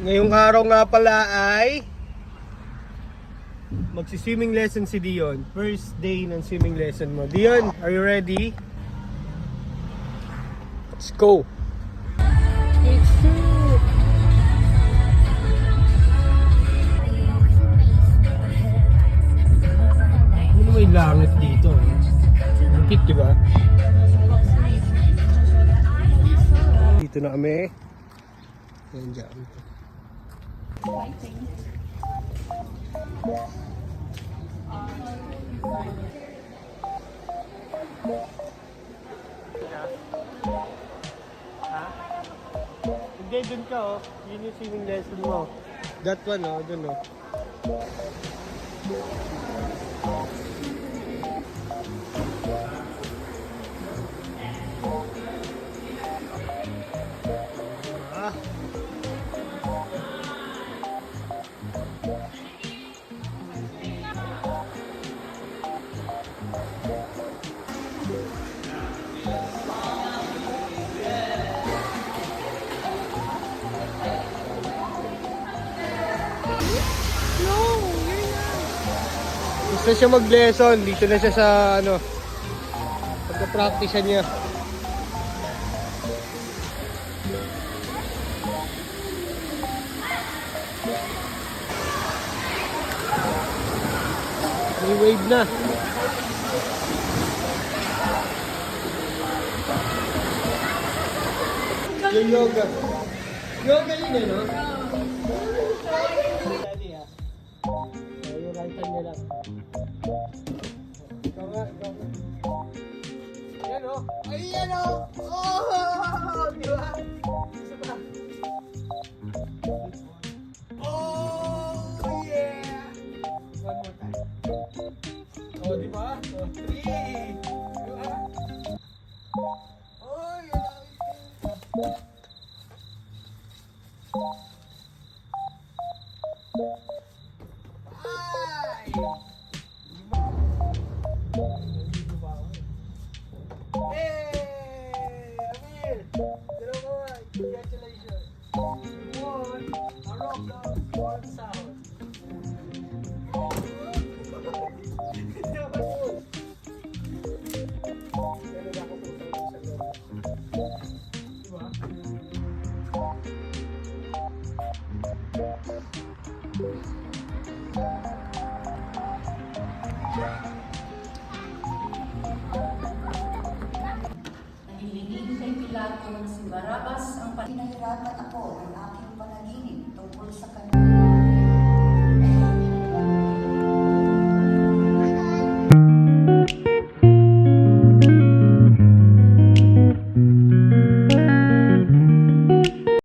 Ngayong araw nga pala ay magsi-swimming lesson si Dion. First day ng swimming lesson mo. Dion, are you ready? Let's go! Ano may langit dito? Lupit, di ba? Dito na kami. Yan dyan. Hindi, dun ka oh. Yun yung swimming lesson mo. That one oh, dun oh. Ah. Gusto siya mag-lesson, dito na siya sa ano, pagka-practice niya. May wave na. Yung yoga. Yoga yun eh, no? Dali ah. Yung right hand niya lang. Ikaw nga, ikaw nga. Ayan o. Ayan o. Oh! Di ba? Isa ba? Oh! Yeah! One more time. Oh, di ba? Oh, three! Di ba? Oh, yeah! Congratulations! You won a Roblox World Sound. Meron ako kung saan sa loob. Diba? Nanghihingi kay Pilato na si Barabas ang Pinahirapan ako